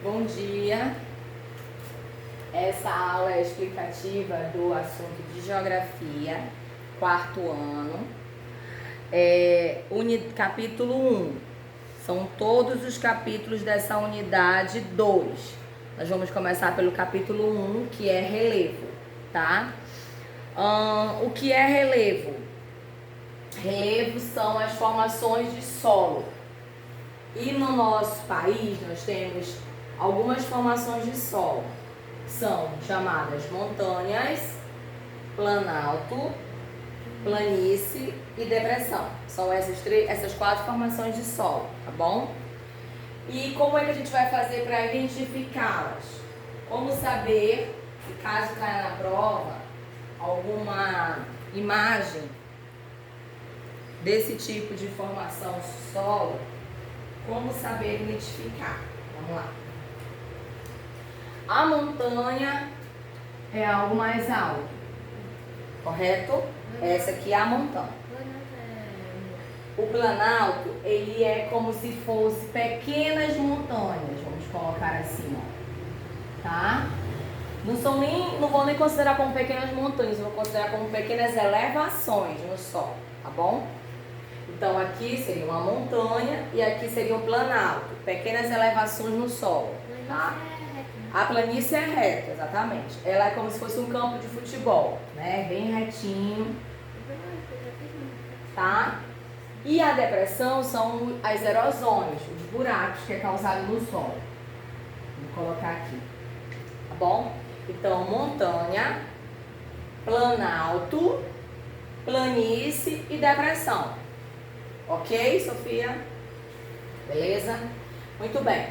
Bom dia. Essa aula é explicativa do assunto de Geografia, quarto ano, capítulo 1. São todos os capítulos dessa unidade 2. Nós vamos começar pelo capítulo 1, que é relevo, tá? O que é relevo? Relevo são as formações de solo. E no nosso país nós temos algumas formações de solo. São chamadas montanhas, planalto, planície e depressão. São essas quatro formações de solo, tá bom? E como é que a gente vai fazer para identificá-las? Como saber, se caso caia na prova, alguma imagem desse tipo de formação solo, como saber identificar? Vamos lá. A montanha é algo mais alto, correto? Essa aqui é a montanha. O planalto, ele é como se fosse pequenas montanhas, vamos colocar assim, ó, tá? Não vou nem considerar como pequenas montanhas, eu vou considerar como pequenas elevações no solo, tá bom? Então aqui seria uma montanha e aqui seria um planalto, pequenas elevações no solo, tá? A planície é reta, exatamente. Ela é como se fosse um campo de futebol, né? Bem retinho, tá? E a depressão são as erosões, os buracos que é causado no solo. Vou colocar aqui, tá bom? Então, montanha, planalto, planície e depressão. Ok, Sofia? Beleza? Muito bem.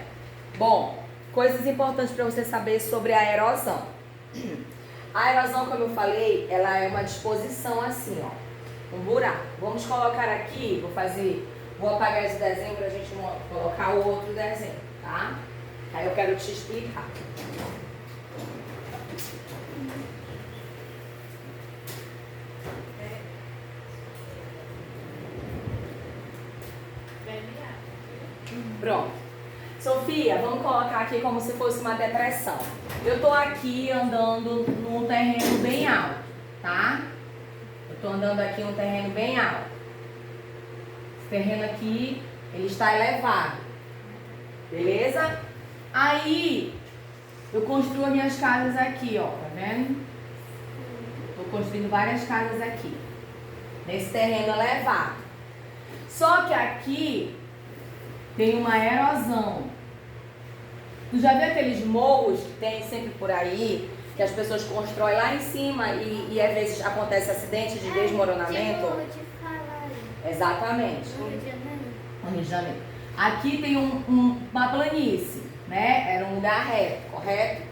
Bom, coisas importantes para você saber sobre a erosão. A erosão, como eu falei, ela é uma disposição assim, ó, um buraco. Vamos colocar aqui, vou apagar esse desenho para a gente colocar o outro desenho, tá? Aí eu quero te explicar. Pronto. Sofia, vamos colocar aqui como se fosse uma depressão. Eu tô aqui andando num terreno bem alto, tá? Eu tô andando aqui num terreno bem alto. Esse terreno aqui, ele está elevado. Beleza? Aí, eu construo as minhas casas aqui, ó, tá vendo? Tô construindo várias casas aqui, nesse terreno elevado. Só que aqui tem uma erosão. Tu já viu aqueles morros que tem sempre por aí, que as pessoas constroem lá em cima e às vezes acontece acidente de desmoronamento? Exatamente. No Rio de Janeiro. Aqui tem uma planície, né? Era um lugar reto, correto?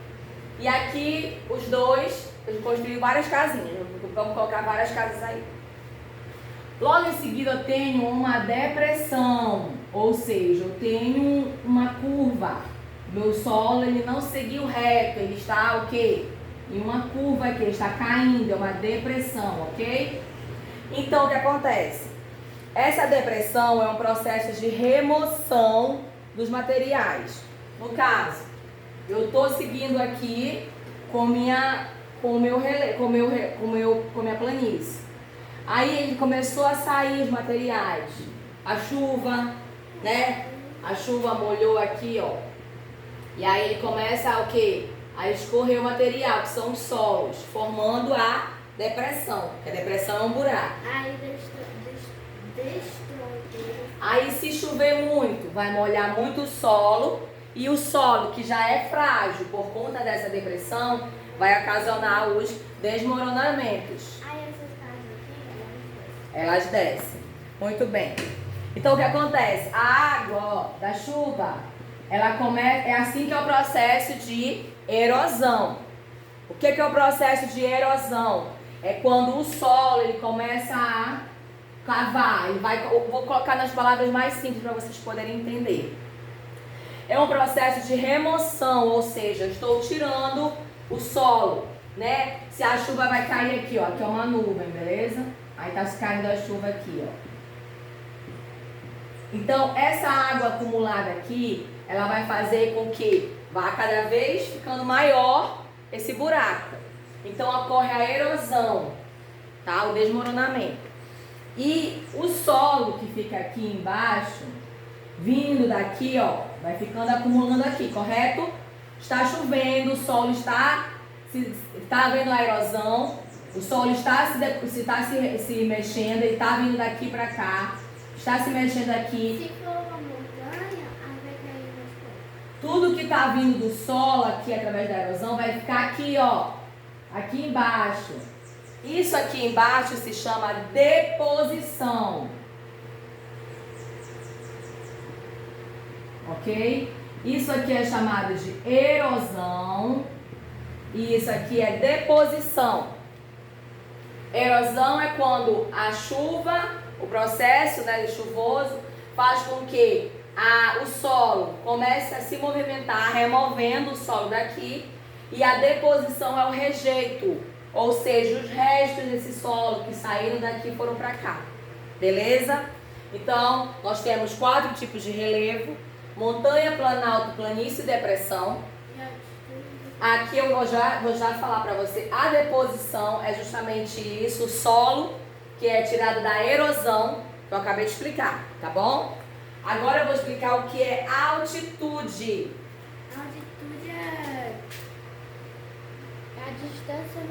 E aqui os dois, eu construí várias casinhas. Vamos colocar várias casas aí. Logo em seguida eu tenho uma depressão, ou seja, eu tenho uma curva. Meu solo, ele não seguiu reto, ele está o quê? Em uma curva aqui, ele está caindo, é uma depressão, ok? Então, o que acontece? Essa depressão é um processo de remoção dos materiais. No caso, eu estou seguindo aqui com minha planície. Aí ele começou a sair os materiais. A chuva, né? A chuva molhou aqui, ó. E aí ele começa a, o quê? A escorrer o material, que são os solos, formando a depressão. Que a depressão é um buraco. Aí se chover muito, vai molhar muito o solo. E o solo, que já é frágil por conta dessa depressão, vai ocasionar os desmoronamentos. Elas descem. Muito bem. Então o que acontece? A água, ó, da chuva, ela começa, é assim que é o processo de erosão. O que é o processo de erosão? É quando o solo ele começa a cavar. Eu vou colocar nas palavras mais simples para vocês poderem entender. É um processo de remoção, ou seja, eu estou tirando o solo, né? Se a chuva vai cair aqui, ó, aqui é uma nuvem, beleza? Aí tá caindo a chuva aqui, ó. Então, essa água acumulada aqui, ela vai fazer com que vá cada vez ficando maior esse buraco. Então, ocorre a erosão, tá? O desmoronamento. E o solo que fica aqui embaixo, vindo daqui, ó, vai ficando acumulando aqui, correto? Está chovendo, o solo está havendo a erosão, o solo está se mexendo, ele está vindo daqui para cá, está se mexendo aqui. Se for uma montanha, aí vai cair mais coisas. Tudo que está vindo do solo aqui através da erosão vai ficar aqui, ó, aqui embaixo. Isso aqui embaixo se chama deposição. Ok? Isso aqui é chamado de erosão. E isso aqui é deposição. Erosão é quando a chuva, o processo, né, chuvoso, faz com que o solo comece a se movimentar, removendo o solo daqui. E a deposição é o rejeito, ou seja, os restos desse solo que saíram daqui foram para cá. Beleza? Então, nós temos 4 tipos de relevo: montanha, planalto, planície e depressão. Aqui eu vou já falar para você. A deposição é justamente isso, o solo que é tirado da erosão, que eu acabei de explicar, tá bom? Agora eu vou explicar o que é altitude. A altitude é a distância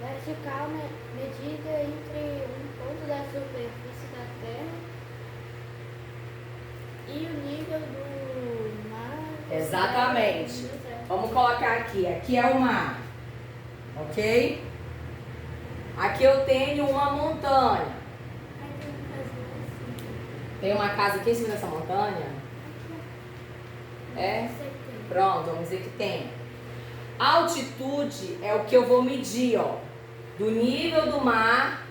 vertical medida entre um ponto da superfície da Terra e o nível do mar. Exatamente. Vamos colocar aqui. Aqui é o mar, ok? Aqui eu tenho uma montanha. Tem uma casa aqui em cima dessa montanha? É? Pronto, vamos dizer que tem. A altitude é o que eu vou medir, ó. Do nível do mar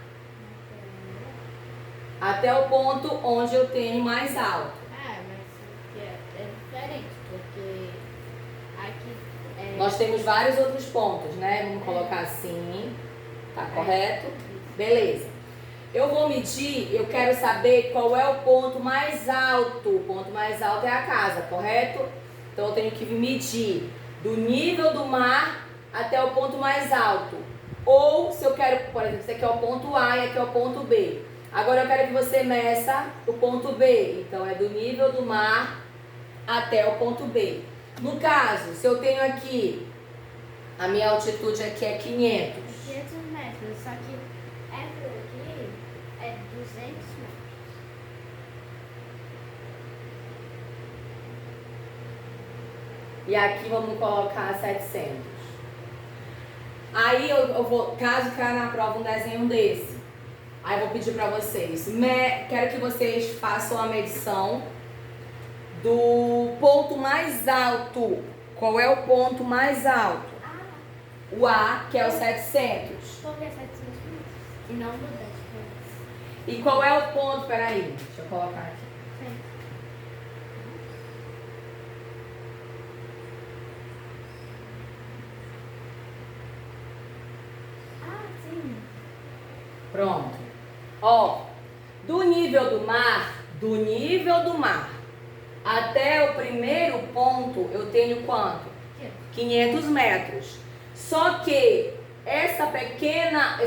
até o ponto onde eu tenho mais alto. Mas é diferente, porque aqui Nós temos vários outros pontos, né? Vamos colocar assim. Tá correto? Beleza. Eu vou medir, eu quero saber qual é o ponto mais alto. O ponto mais alto é a casa, correto? Então eu tenho que medir do nível do mar até o ponto mais alto. Ou se eu quero, por exemplo, esse aqui é o ponto A e aqui é o ponto B. Agora eu quero que você meça o ponto B. Então é do nível do mar até o ponto B. No caso, se eu tenho aqui, a minha altitude aqui é 500. 500 metros, só que por aqui é 200 metros. E aqui vamos colocar 700. Aí eu vou, caso caia na prova um desenho desse, aí eu vou pedir para vocês, quero que vocês façam a medição do ponto mais alto. Qual é o ponto mais alto? O A, que é o 700. Por que 700 metros? E não 200 metros. E qual é o ponto? Peraí, deixa eu colocar aqui. Sim. Pronto. Ó, do nível do mar até o primeiro ponto eu tenho quanto? 500 metros. Só que esse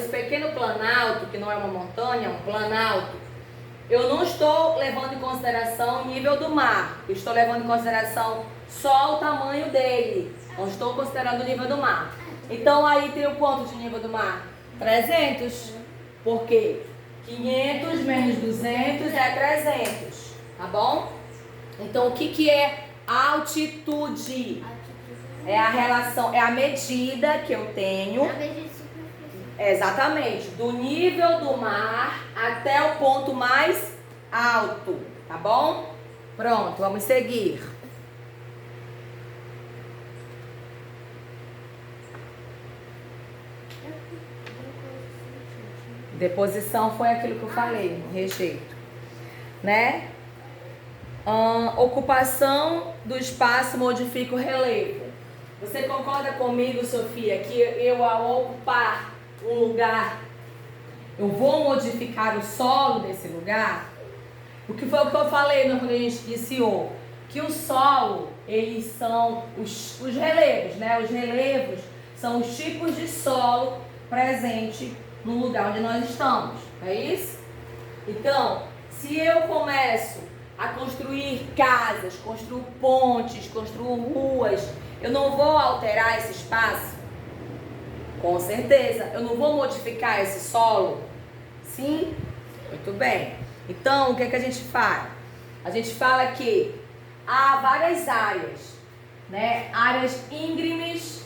pequeno planalto, que não é uma montanha, é um planalto, eu não estou levando em consideração o nível do mar. Eu estou levando em consideração só o tamanho dele. Não estou considerando o nível do mar. Então aí tem o quanto de nível do mar? 300. Por quê? 500 menos 200 é 300. Tá bom? Então o que é altitude? É a relação, é a medida que eu tenho. A medida de superfície. Exatamente, do nível do mar até o ponto mais alto, tá bom? Pronto, vamos seguir. Deposição foi aquilo que eu falei, rejeito, né? Ocupação do espaço modifica o relevo. Você concorda comigo, Sofia, que eu ao ocupar um lugar, eu vou modificar o solo desse lugar? O que foi o que eu falei quando a gente iniciou? Que o solo, eles são os relevos, né? Os relevos são os tipos de solo presente no lugar onde nós estamos, é isso? Então, se eu começo a construir casas, construir pontes, construir ruas, eu não vou alterar esse espaço? Com certeza. Eu não vou modificar esse solo? Sim? Muito bem. Então, o que é que a gente fala? A gente fala que há várias áreas, né? Áreas íngremes,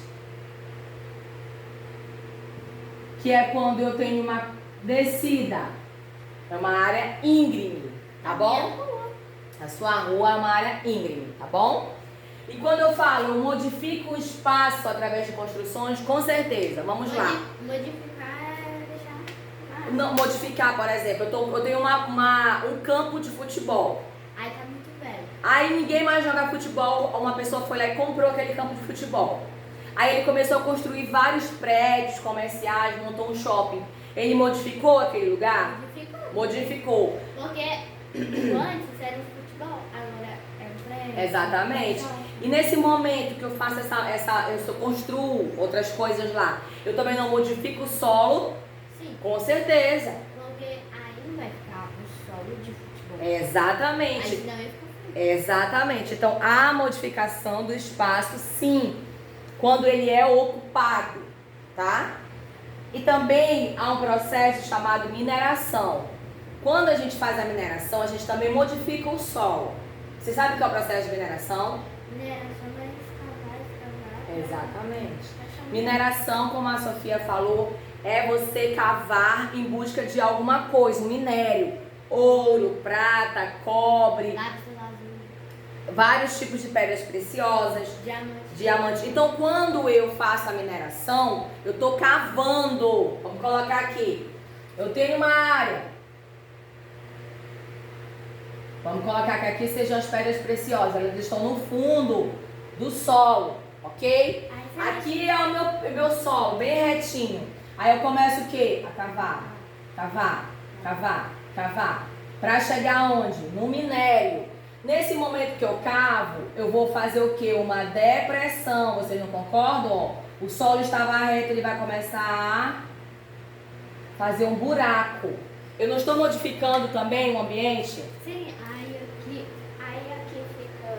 que é quando eu tenho uma descida. É uma área íngreme, tá bom? A sua rua é uma área íngreme, tá bom? E quando eu falo, eu modifico o espaço através de construções, com certeza. Vamos lá. Modificar é deixar... Não, modificar, por exemplo, eu tenho um campo de futebol. Aí tá muito velho. Aí ninguém mais joga futebol, uma pessoa foi lá e comprou aquele campo de futebol. Aí ele começou a construir vários prédios comerciais, montou um shopping. Ele modificou aquele lugar? Modificou. Porque antes era um futebol, agora é um prédio. Exatamente. E nesse momento que eu faço eu construo outras coisas lá, eu também não modifico o solo? Sim. Com certeza. Porque aí vai ficar um solo de futebol. Exatamente. Aí senão ia ficar feio. Exatamente. Então, há modificação do espaço, sim, quando ele é ocupado, tá? E também há um processo chamado mineração. Quando a gente faz a mineração, a gente também modifica o solo. Você sabe o que é o processo de mineração? Mineração vai escavar. Exatamente. Mineração, como a Sofia falou, é você cavar em busca de alguma coisa, um minério. Ouro, prata, cobre, Lápis azul. vários tipos de pedras preciosas, Diamante. Então, quando eu faço a mineração, eu estou cavando. Vamos colocar aqui. Eu tenho uma área. Vamos colocar que aqui sejam as pedras preciosas. Elas estão no fundo do solo, ok? Aqui é o meu solo, bem retinho. Aí eu começo o quê? A cavar, cavar, cavar, cavar. Para chegar aonde? No minério. Nesse momento que eu cavo, eu vou fazer o quê? Uma depressão. Vocês não concordam? O solo estava reto, ele vai começar a fazer um buraco. Eu não estou modificando também o ambiente? Sim, aí aqui fica...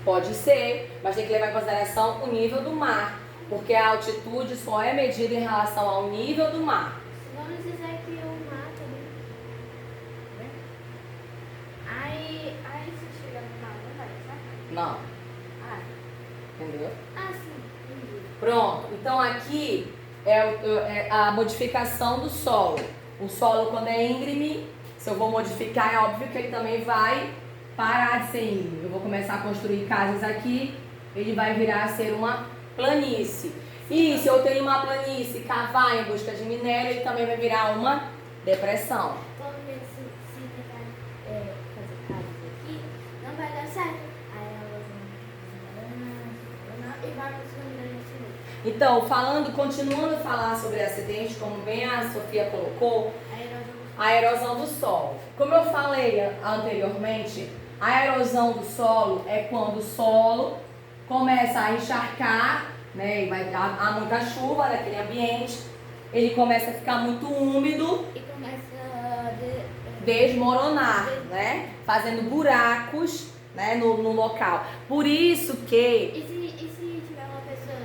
Pode ser, mas tem que levar em consideração o nível do mar, porque a altitude só é medida em relação ao nível do mar. Vamos dizer que o mar também... Aí se chegar no mar, não vai, sabe? Não, Ah, entendeu? sim, entendi. Pronto, então aqui é a modificação do solo. O solo, quando é íngreme, se eu vou modificar, é óbvio que ele também vai parar de ser íngreme. Eu vou começar a construir casas aqui, ele vai virar a ser uma planície. E se eu tenho uma planície, cavar em busca de minério, ele também vai virar uma depressão. Porque se tentar fazer casas aqui, não vai dar certo. Aí elas vão e vai funcionando assim. Então, continuando a falar sobre acidente, como bem a Sofia colocou, a erosão do solo. Como eu falei anteriormente, a erosão do solo é quando o solo começa a encharcar, né, há muita chuva naquele ambiente, ele começa a ficar muito úmido E começa a desmoronar, né, fazendo buracos, né, no local. Por isso que... E se tiver uma pessoa?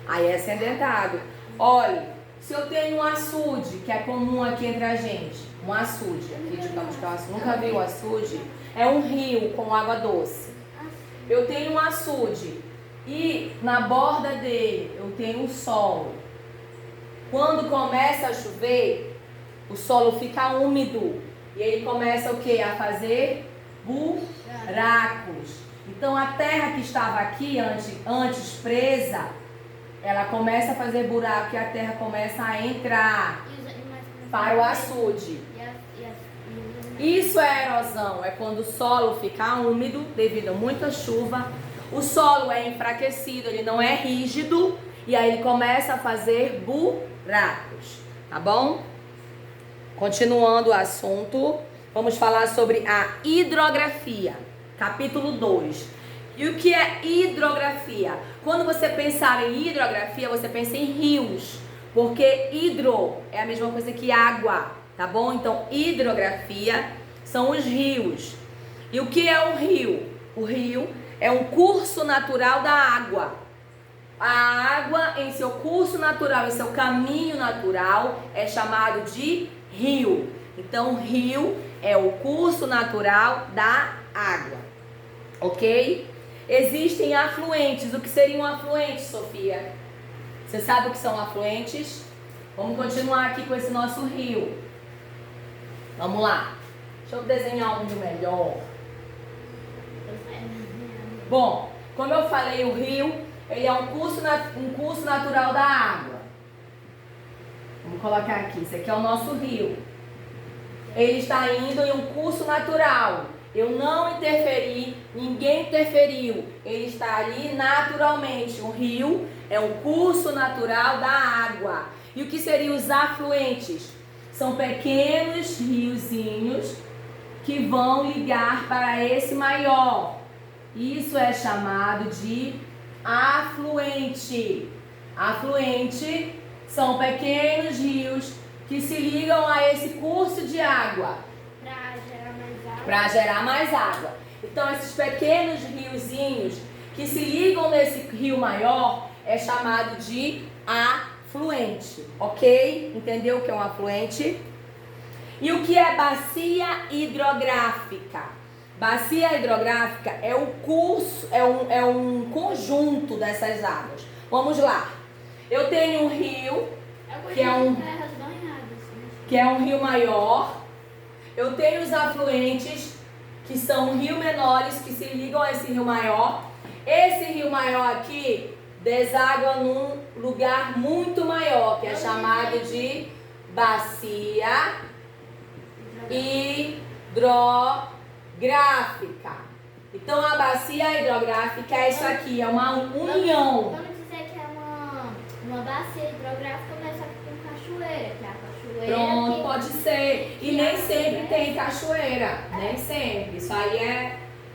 Aí é sedentado. Olha, se eu tenho um açude, que é comum aqui entre a gente, um açude, aqui digamos que é um açude, nunca vi o açude? É um rio com água doce. Eu tenho um açude e na borda dele eu tenho o solo. Quando começa a chover, o solo fica úmido e ele começa o quê? A fazer buracos. Então a terra que estava aqui antes presa, ela começa a fazer buraco e a terra começa a entrar para o açude. Isso é erosão, é quando o solo fica úmido devido a muita chuva. O solo é enfraquecido, ele não é rígido e aí ele começa a fazer buracos, tá bom? Continuando o assunto, vamos falar sobre a hidrografia, capítulo 2. E o que é hidrografia? Quando você pensar em hidrografia, você pensa em rios, porque hidro é a mesma coisa que água, tá bom? Então, hidrografia são os rios. E o que é um rio? O rio é um curso natural da água. A água, em seu curso natural, em seu caminho natural, é chamado de rio. Então, rio é o curso natural da água, ok? Existem afluentes. O que seriam afluentes, Sofia? Você sabe o que são afluentes? Vamos continuar aqui com esse nosso rio. Vamos lá. Deixa eu desenhar um melhor. Bom, como eu falei, o rio, ele é um curso natural da água. Vamos colocar aqui. Esse aqui é o nosso rio. Ele está indo em um curso natural. Eu não interferi, ninguém interferiu. Ele está ali naturalmente. O rio é um curso natural da água. E o que seriam os afluentes? São pequenos riozinhos que vão ligar para esse maior. Isso é chamado de afluente. Afluente são pequenos rios que se ligam a esse curso de água. Para gerar mais água. Então, esses pequenos riozinhos que se ligam nesse rio maior é chamado de afluente, ok? Entendeu o que é um afluente? E o que é bacia hidrográfica? Bacia hidrográfica é o curso, é um conjunto dessas águas. Vamos lá. Eu tenho um rio, que é um rio maior. Eu tenho os afluentes, que são rios menores, que se ligam a esse rio maior. Esse rio maior aqui deságua num lugar muito maior, que é chamado de bacia hidrográfica. Então, a bacia hidrográfica é isso aqui, é uma união. Vamos dizer que é uma bacia hidrográfica, mas só que com cachoeira, que é a cachoeira. Pronto, pode ser. E nem sempre tem cachoeira, nem sempre. Isso aí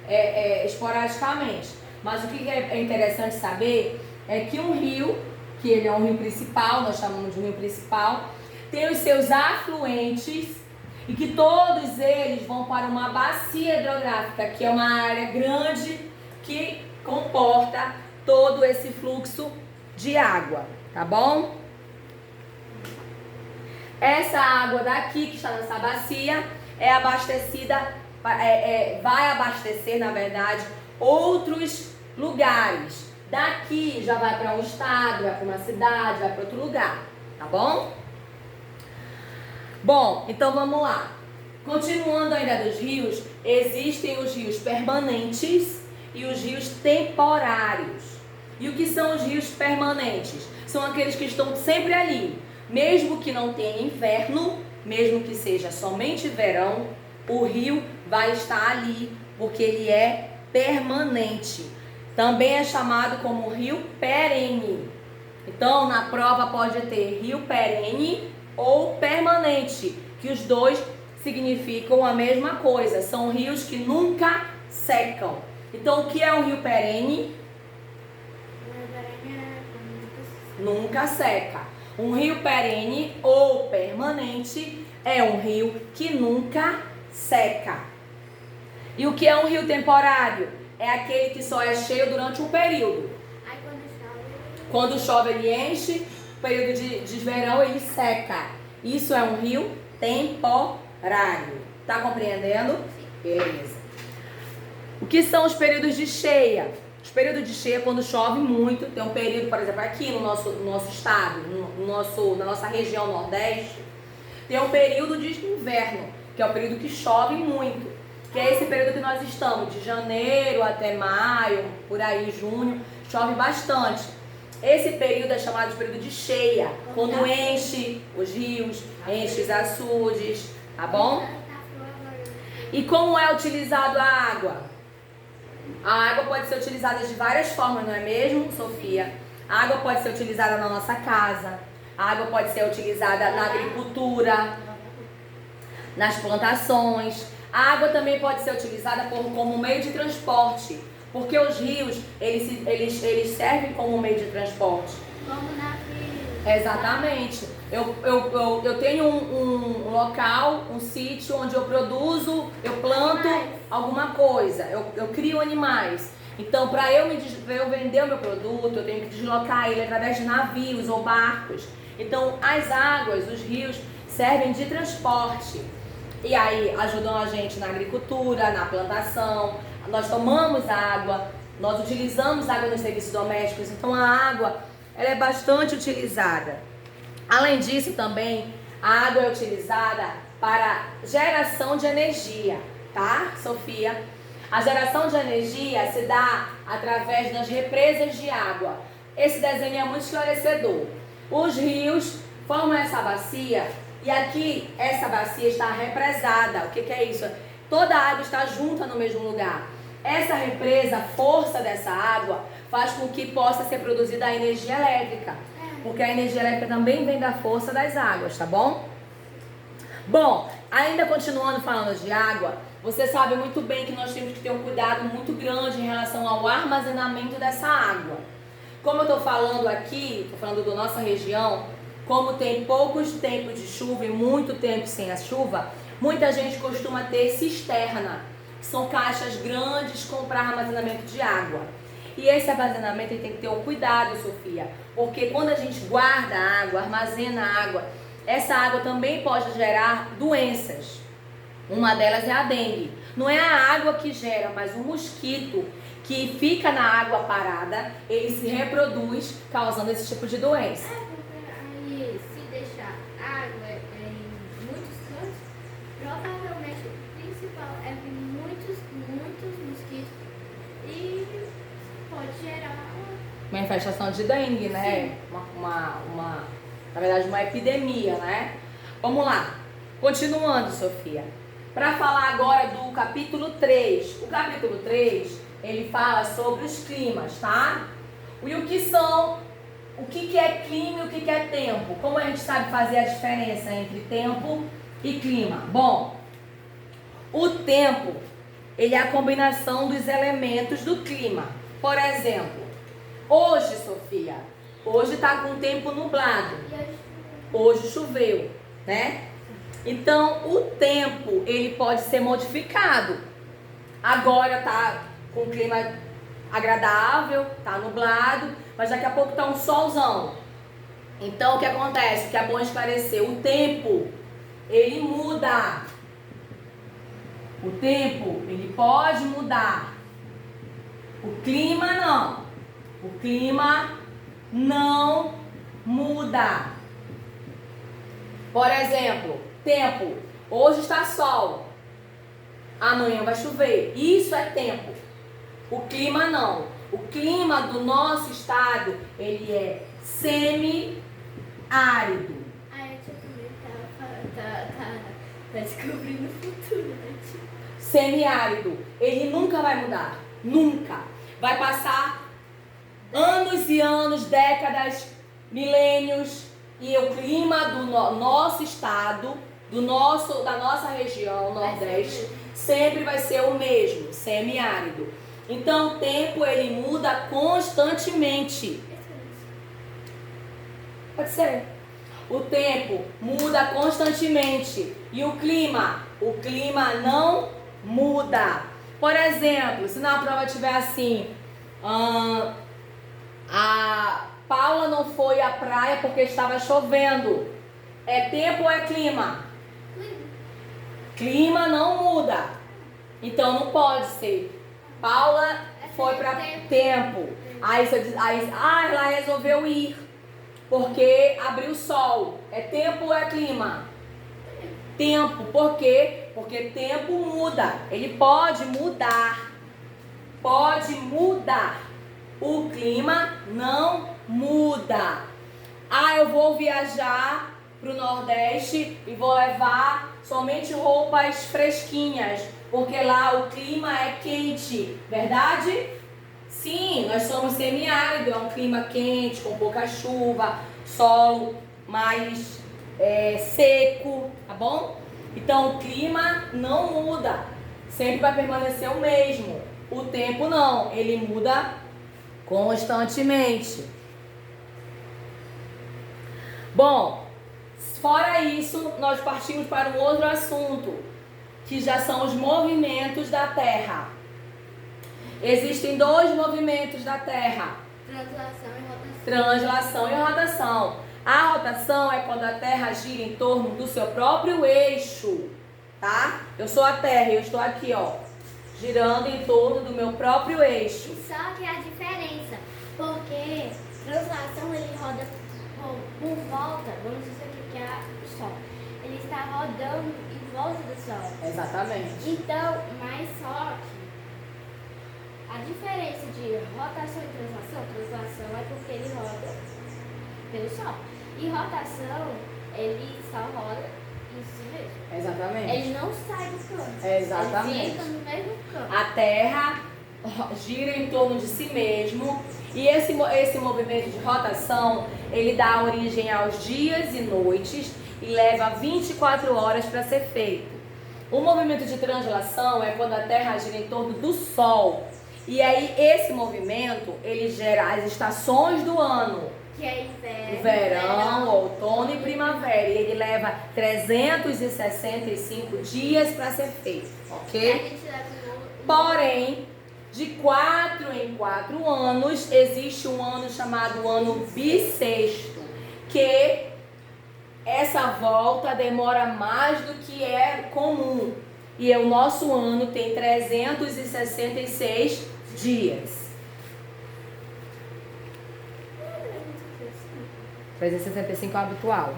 é esporadicamente. Mas o que é interessante saber é que um rio, que ele é um rio principal, nós chamamos de rio principal, tem os seus afluentes e que todos eles vão para uma bacia hidrográfica, que é uma área grande que comporta todo esse fluxo de água, tá bom? Essa água daqui que está nessa bacia é abastecida, vai abastecer, na verdade, outros lugares. Daqui já vai para um estado, vai para uma cidade, vai para outro lugar, tá bom? Bom, então vamos lá. Continuando ainda dos rios, existem os rios permanentes e os rios temporários. E o que são os rios permanentes? São aqueles que estão sempre ali. Mesmo que não tenha inverno, mesmo que seja somente verão, o rio vai estar ali, porque ele é permanente. Também é chamado como rio perene. Então, na prova pode ter rio perene ou permanente, que os dois significam a mesma coisa. São rios que nunca secam. Então, o que é um rio perene? Nunca seca. Um rio perene ou permanente é um rio que nunca seca. E o que é um rio temporário? É aquele que só é cheio durante um período. Aí Quando chove ele enche, no período de verão ele seca. Isso é um rio temporário. Tá compreendendo? Beleza. O que são os períodos de cheia? Os períodos de cheia, quando chove muito, tem um período, por exemplo, aqui no nosso estado, na nossa região nordeste, tem um período de inverno, que é o período que chove muito, que é esse período que nós estamos, de janeiro até maio, por aí, junho, chove bastante. Esse período é chamado de período de cheia, quando enche os rios, enche os açudes, tá bom? E como é utilizado a água? A água pode ser utilizada de várias formas, não é mesmo, Sofia? A água pode ser utilizada na nossa casa, a água pode ser utilizada na agricultura, nas plantações. A água também pode ser utilizada como meio de transporte, porque os rios, eles servem como meio de transporte. Como navio. Exatamente. Eu tenho um local, um sítio onde eu produzo, eu planto alguma coisa, eu crio animais. Então, para eu vender o meu produto, eu tenho que deslocar ele através de navios ou barcos. Então, as águas, os rios, servem de transporte. E aí, ajudam a gente na agricultura, na plantação. Nós tomamos água, nós utilizamos água nos serviços domésticos. Então, a água, ela é bastante utilizada. Além disso, também, a água é utilizada para geração de energia, tá, Sofia? A geração de energia se dá através das represas de água. Esse desenho é muito esclarecedor. Os rios formam essa bacia e aqui essa bacia está represada. O que é isso? Toda a água está junta no mesmo lugar. Essa represa, a força dessa água, faz com que possa ser produzida a energia elétrica. Porque a energia elétrica também vem da força das águas, tá bom? Bom, ainda continuando falando de água, você sabe muito bem que nós temos que ter um cuidado muito grande em relação ao armazenamento dessa água. Como eu estou falando aqui, estou falando da nossa região, como tem poucos tempos de chuva e muito tempo sem a chuva, muita gente costuma ter cisterna, que são caixas grandes para armazenamento de água. E esse armazenamento tem que ter um cuidado, Sofia, porque quando a gente guarda água, armazena água, essa água também pode gerar doenças. Uma delas é a dengue. Não é a água que gera, mas o mosquito que fica na água parada, ele se reproduz causando esse tipo de doença. Aí, se deixar água em muitos cantos, provavelmente o principal é vir muitos mosquitos e pode gerar uma infestação de dengue, né? Na verdade, uma epidemia, né? Vamos lá. Continuando, Sofia. Para falar agora do capítulo 3. O capítulo 3, ele fala sobre os climas, tá? E o que é clima e o que é tempo? Como a gente sabe fazer a diferença entre tempo e clima? Bom, o tempo, ele é a combinação dos elementos do clima. Por exemplo, hoje, Sofia, hoje está com o tempo nublado. Hoje choveu, né? Então, o tempo, ele pode ser modificado. Agora tá com clima agradável, tá nublado, mas daqui a pouco tá um solzão. Então, o que acontece? Que é bom esclarecer, o tempo, ele muda. O tempo, ele pode mudar. O clima não. O clima não muda. Por exemplo, tempo. Hoje está sol. Amanhã vai chover. Isso é tempo. O clima não. O clima do nosso estado, ele é semiárido. Aí a tia também tá descobrindo o futuro, né, tia? Semiárido. Ele nunca vai mudar. Nunca. Vai passar anos e anos, décadas, milênios, e o clima do nosso estado, da nossa região, Nordeste, sempre vai ser o mesmo, semiárido. Então, o tempo, ele muda constantemente. Pode ser. O tempo muda constantemente. E o clima? O clima não muda. Por exemplo, se na prova tiver assim, a Paula não foi à praia porque estava chovendo. É tempo ou é clima? Clima não muda. Então não pode ser. Paula foi para tempo. Aí ela resolveu ir porque abriu o sol. É tempo ou é clima? Tempo. Por quê? Porque tempo muda. Ele pode mudar. Pode mudar. O clima não muda. Eu vou viajar para o Nordeste e vou levar somente roupas fresquinhas, porque lá o clima é quente, verdade? Sim, nós somos semiárido, é um clima quente, com pouca chuva, solo mais seco, tá bom? Então o clima não muda, sempre vai permanecer o mesmo. O tempo não, ele muda constantemente. Bom, fora isso, nós partimos para um outro assunto, que já são os movimentos da Terra. Existem dois movimentos da Terra: Translação e rotação. translação e rotação. A rotação é quando a Terra gira em torno do seu próprio eixo, tá? Eu sou a Terra e eu estou aqui, ó, girando em torno do meu próprio eixo. Só que a diferença, porque translação ele roda por volta, vamos dizer que é o Sol. Ele está rodando em volta do Sol. Exatamente. Então, mas só que a diferença de rotação e translação é porque ele roda pelo Sol. E rotação, ele só roda em si mesmo. Exatamente. Ele não sai do canto. Exatamente. Ele fica no mesmo canto. A Terra gira em torno de si mesmo e esse movimento de rotação, ele dá origem aos dias e noites e leva 24 horas para ser feito. O movimento de translação é quando a Terra gira em torno do Sol. E aí esse movimento, ele gera as estações do ano. Que é inverno, Verão, outono e primavera. E ele leva 365 dias para ser feito, ok? Porém, de 4 em 4 anos, existe um ano chamado ano bissexto, que essa volta demora mais do que é comum. E o nosso ano tem 366 dias. 365 é o habitual.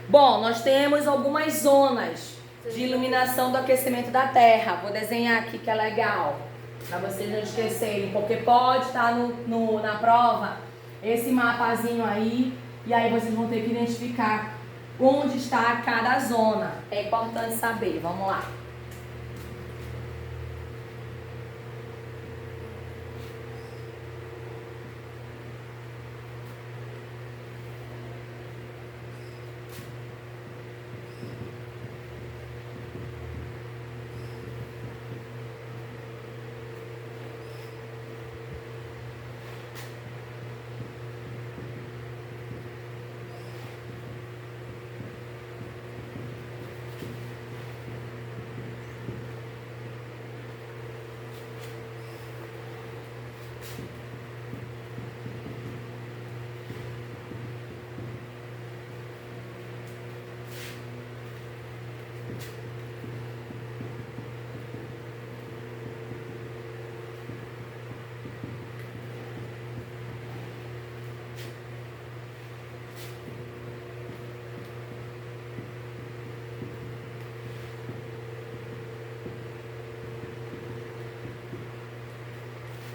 Bom, nós temos algumas zonas de iluminação do aquecimento da Terra. Vou desenhar aqui que é legal, para vocês não esquecerem, porque pode estar na prova esse mapazinho aí, e aí vocês vão ter que identificar onde está cada zona. É importante saber. Vamos lá.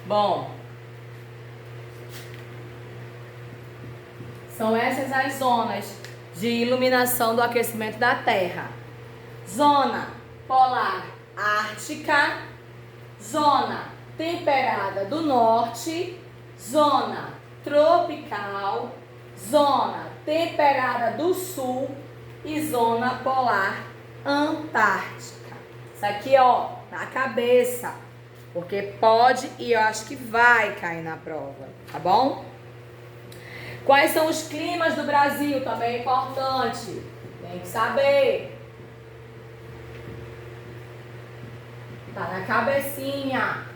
Bom, são essas as zonas de iluminação do aquecimento da Terra. Zona polar ártica, zona temperada do norte, zona tropical, zona temperada do sul e zona polar antártica. Isso aqui, ó, na cabeça. Porque pode e eu acho que vai cair na prova, tá bom? Quais são os climas do Brasil? Também é importante. Tem que saber. Tá na cabecinha.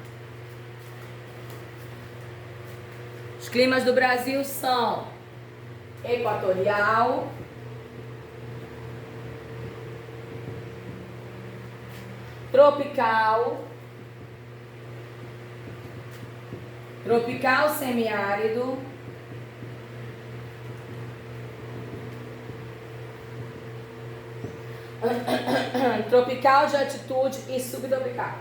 Os climas do Brasil são equatorial, tropical, tropical semiárido, tropical de altitude e subtropical.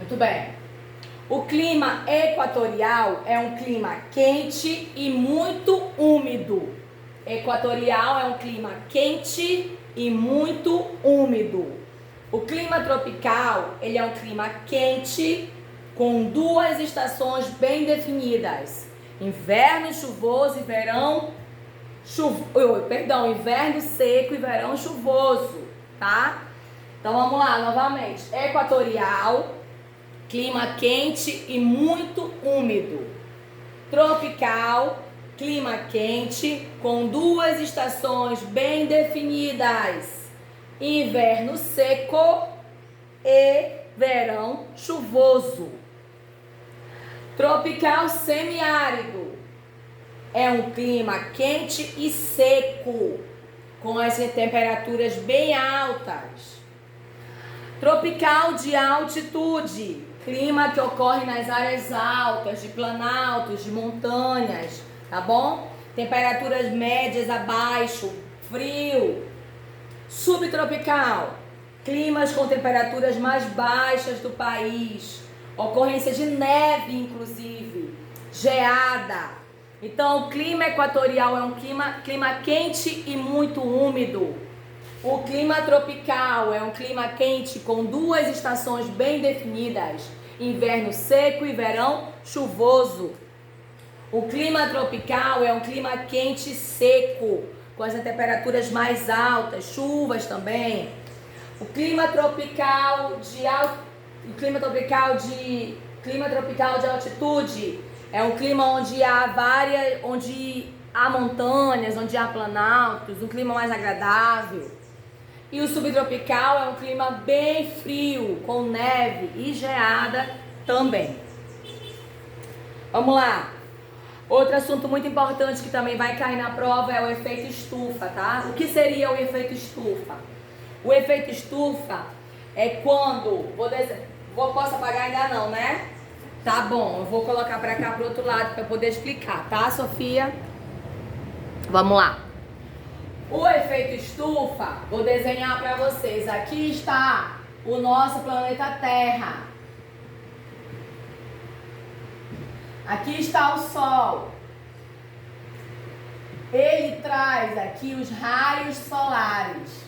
Muito bem. O clima equatorial é um clima quente e muito úmido. Equatorial é um clima quente e muito úmido. O clima tropical, ele é um clima quente, com 2 estações bem definidas. Inverno chuvoso e verão inverno seco e verão chuvoso, tá? Então vamos lá, novamente. Equatorial, clima quente e muito úmido. Tropical, clima quente, com 2 estações bem definidas. Inverno seco e verão chuvoso. Tropical semiárido é um clima quente e seco, com as temperaturas bem altas. Tropical de altitude, clima que ocorre nas áreas altas, de planaltos, de montanhas, tá bom? Temperaturas médias abaixo, frio. Subtropical, climas com temperaturas mais baixas do país, ocorrência de neve inclusive, geada. Então o clima equatorial é um clima quente e muito úmido. O clima tropical é um clima quente com 2 estações bem definidas, inverno seco e verão chuvoso. O clima tropical é um clima quente e seco, com as temperaturas mais altas, chuvas também. O clima tropical de altitude é um clima onde há montanhas, onde há planaltos, um clima mais agradável. E o subtropical é um clima bem frio, com neve e geada também. Vamos lá. Outro assunto muito importante que também vai cair na prova é o efeito estufa, tá? O que seria o efeito estufa? O efeito estufa é quando... Posso apagar ainda não, né? Tá bom, eu vou colocar pra cá pro outro lado pra poder explicar, tá, Sofia? Vamos lá. O efeito estufa, vou desenhar pra vocês. Aqui está o nosso planeta Terra. Aqui está o Sol. Ele traz aqui os raios solares.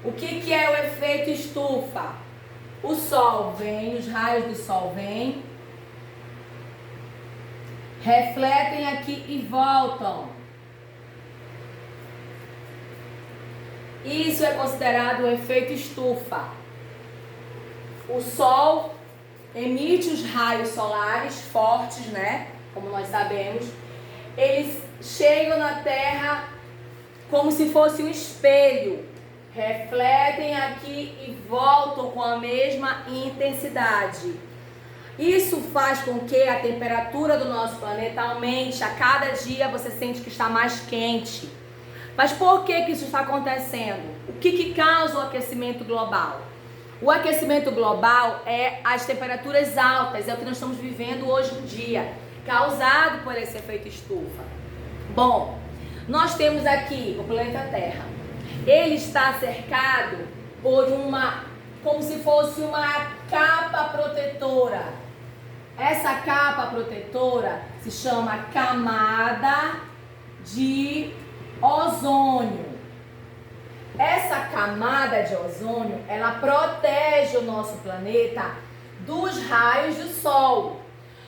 O que é o efeito estufa? O Sol vem, os raios do Sol vêm, refletem aqui e voltam. Isso é considerado o efeito estufa. O Sol emite os raios solares fortes, né? Como nós sabemos. Eles chegam na Terra como se fosse um espelho. Refletem aqui e voltam com a mesma intensidade. Isso faz com que a temperatura do nosso planeta aumente. A cada dia você sente que está mais quente. Mas por que isso está acontecendo? O que causa o aquecimento global? O aquecimento global é as temperaturas altas, é o que nós estamos vivendo hoje em dia, causado por esse efeito estufa. Bom, nós temos aqui o planeta Terra. Ele está cercado por como se fosse uma capa protetora. Essa capa protetora se chama camada de ozônio. Essa camada de ozônio, ela protege o nosso planeta dos raios do Sol.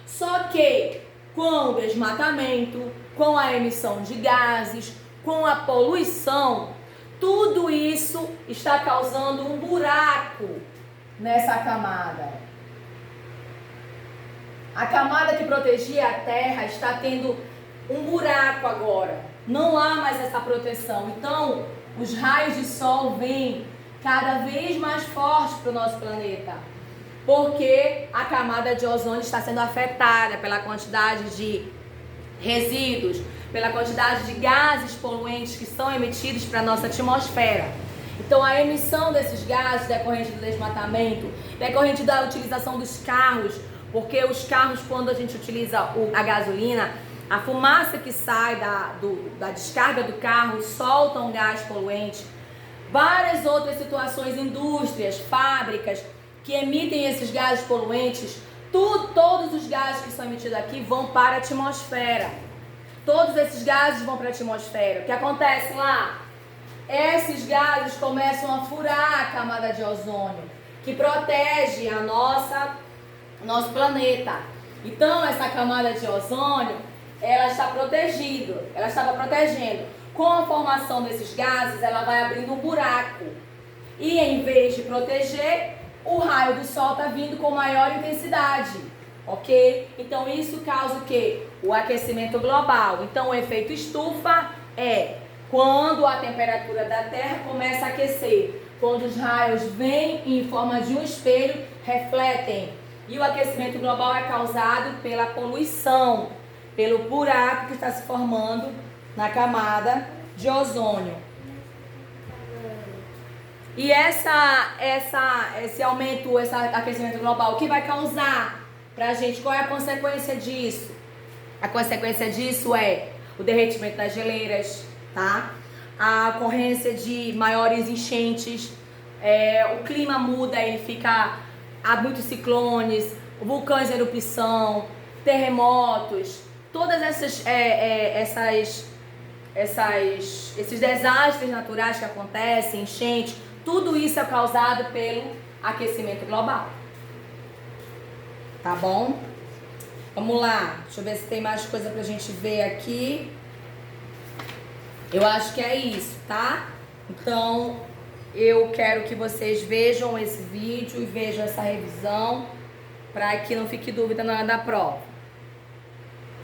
Só que com o desmatamento, com a emissão de gases, com a poluição, tudo isso está causando um buraco nessa camada. A camada que protegia a Terra está tendo um buraco agora. Não há mais essa proteção. Então, os raios de sol vêm cada vez mais fortes para o nosso planeta. Porque a camada de ozônio está sendo afetada pela quantidade de resíduos, pela quantidade de gases poluentes que são emitidos para a nossa atmosfera. Então, a emissão desses gases decorrente do desmatamento, decorrente da utilização dos carros, porque os carros, quando a gente utiliza a gasolina, a fumaça que sai da descarga do carro solta um gás poluente. Várias outras situações, indústrias, fábricas que emitem esses gases poluentes, todos os gases que são emitidos aqui vão para a atmosfera. Todos esses gases vão para a atmosfera. O que acontece lá? esses gases começam a furar a camada de ozônio, que protege nosso planeta. Então, essa camada de ozônio, ela estava protegendo. Com a formação desses gases, ela vai abrindo um buraco. E em vez de proteger, o raio do sol está vindo com maior intensidade, ok? Então, isso causa o quê? O aquecimento global. Então, o efeito estufa é quando a temperatura da Terra começa a aquecer. Quando os raios vêm em forma de um espelho, refletem. E o aquecimento global é causado pela poluição, pelo buraco que está se formando na camada de ozônio. E esse aumento, esse aquecimento global, o que vai causar pra gente? Qual é a consequência disso? A consequência disso é o derretimento das geleiras, tá? A ocorrência de maiores enchentes, o clima muda, há muitos ciclones, vulcões em erupção, terremotos, todas esses desastres naturais que acontecem, enchentes, tudo isso é causado pelo aquecimento global. Tá bom? Vamos lá, deixa eu ver se tem mais coisa pra gente ver aqui. Eu acho que é isso, tá? Então, eu quero que vocês vejam esse vídeo e vejam essa revisão, para que não fique dúvida na hora da prova.